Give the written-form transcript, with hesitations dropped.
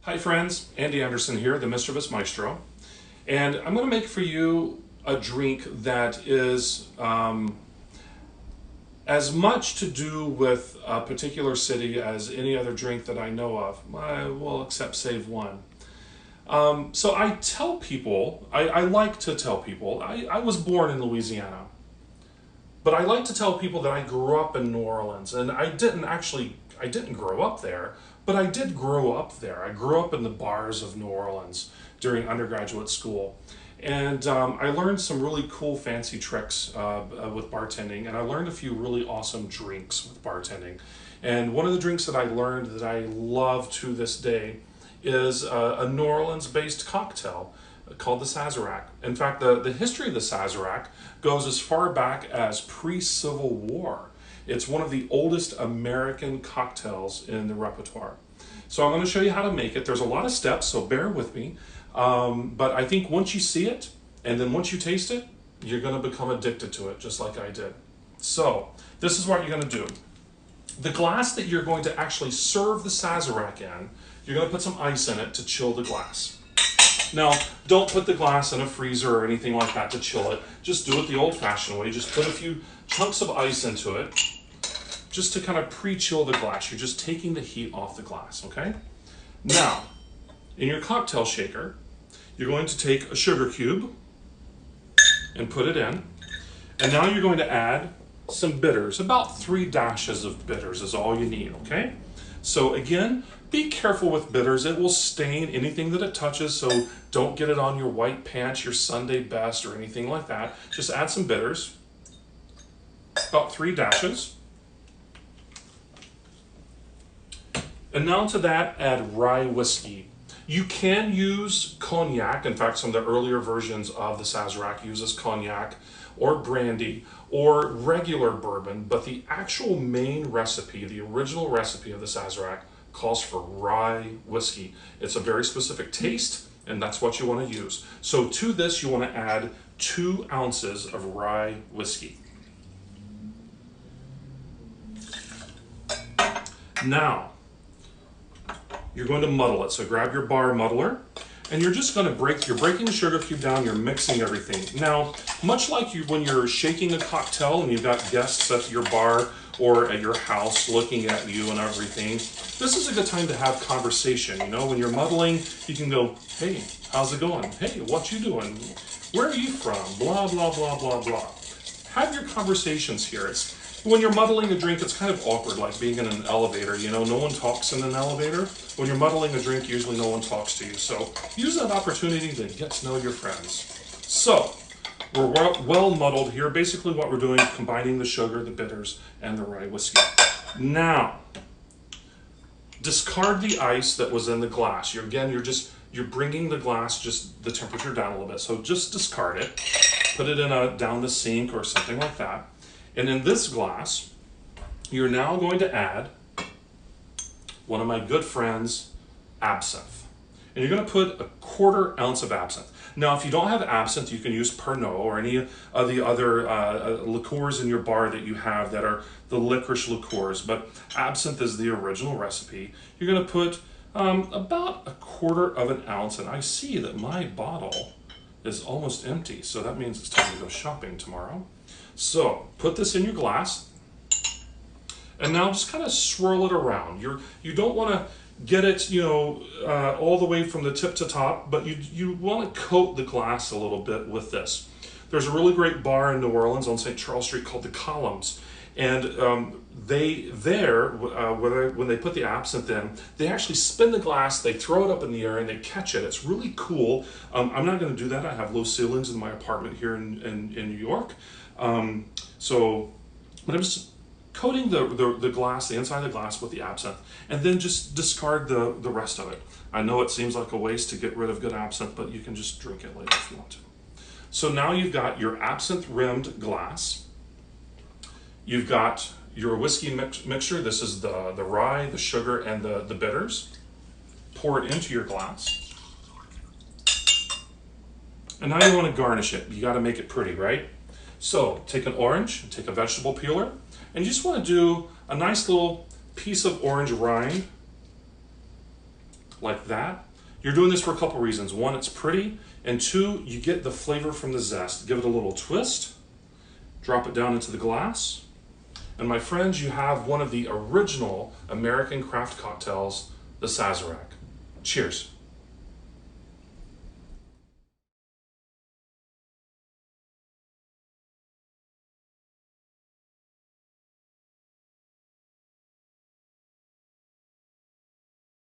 Hi friends, Andy Anderson here, the Mischievous Maestro, and I'm going to make for you a drink that is as much to do with a particular city as any other drink that I know of, well, except save one. So I tell people, I like to tell people, I was born in Louisiana, but I like to tell people that I grew up in New Orleans, and I didn't grow up there, but I did grow up there. I grew up in the bars of New Orleans during undergraduate school. And I learned some really cool fancy tricks with bartending, and I learned a few really awesome drinks with bartending. And one of the drinks that I learned that I love to this day is a New Orleans-based cocktail called the Sazerac. In fact, the history of the Sazerac goes as far back as pre-Civil War. It's one of the oldest American cocktails in the repertoire. So I'm going to show you how to make it. There's a lot of steps, so bear with me. But I think once you see it, and then once you taste it, you're going to become addicted to it, just like I did. So this is what you're going to do. The glass that you're going to actually serve the Sazerac in, you're going to put some ice in it to chill the glass. Now, don't put the glass in a freezer or anything like that to chill it. Just do it the old-fashioned way. Just put a few chunks of ice into it, just to kind of pre-chill the glass. You're just taking the heat off the glass, okay? Now, in your cocktail shaker, you're going to take a sugar cube and put it in. And now you're going to add some bitters. About 3 dashes of bitters is all you need, okay? So again, be careful with bitters. It will stain anything that it touches, so don't get it on your white pants, your Sunday best, or anything like that. Just add some bitters, about 3 dashes. And now to that, add rye whiskey. You can use cognac. In fact, some of the earlier versions of the Sazerac uses cognac or brandy or regular bourbon, but the actual main recipe, the original recipe of the Sazerac, calls for rye whiskey. It's a very specific taste, and that's what you want to use. So to this, you want to add 2 ounces of rye whiskey. Now, you're going to muddle it. So grab your bar muddler, and you're just going to you're breaking the sugar cube down, you're mixing everything. Now, much like when you're shaking a cocktail and you've got guests at your bar or at your house looking at you and everything, this is a good time to have conversation. You know, when you're muddling, you can go, hey, how's it going? Hey, what you doing? Where are you from? Blah, blah, blah, blah, blah. Have your conversations here. When you're muddling a drink, it's kind of awkward, like being in an elevator. You know, no one talks in an elevator. When you're muddling a drink, usually no one talks to you. So use that opportunity to get to know your friends. So we're well muddled here. Basically what we're doing, combining the sugar, the bitters, and the rye whiskey. Now, discard the ice that was in the glass. You're bringing the glass, just the temperature down a little bit. So just discard it. Put it in down the sink or something like that. And in this glass, you're now going to add one of my good friends, absinthe. And you're going to put a 1/4 ounce of absinthe. Now, if you don't have absinthe, you can use Pernod or any of the other liqueurs in your bar that you have that are the licorice liqueurs. But absinthe is the original recipe. You're going to put about a 1/4 ounce, and I see that my bottle is almost empty, so that means it's time to go shopping tomorrow. So put this in your glass, and now just kind of swirl it around. You don't want to get it, all the way from the tip to top, but you want to coat the glass a little bit with this. There's a really great bar in New Orleans on St. Charles Street called the Columns, and when they put the absinthe in, they actually spin the glass, they throw it up in the air, and they catch it. It's really cool. I'm not going to do that. I have low ceilings in my apartment here in New York. But I'm just coating the glass, the inside of the glass with the absinthe, and then just discard the rest of it. I know it seems like a waste to get rid of good absinthe, but you can just drink it later if you want to. So now you've got your absinthe-rimmed glass. You've got your whiskey mixture. This is the rye, the sugar, and the bitters. Pour it into your glass. And now you want to garnish it. You got to make it pretty, right? So take an orange, take a vegetable peeler, and you just want to do a nice little piece of orange rind like that. You're doing this for a couple reasons. One, it's pretty, and two, you get the flavor from the zest. Give it a little twist, drop it down into the glass, and my friends, you have one of the original American craft cocktails, the Sazerac. Cheers.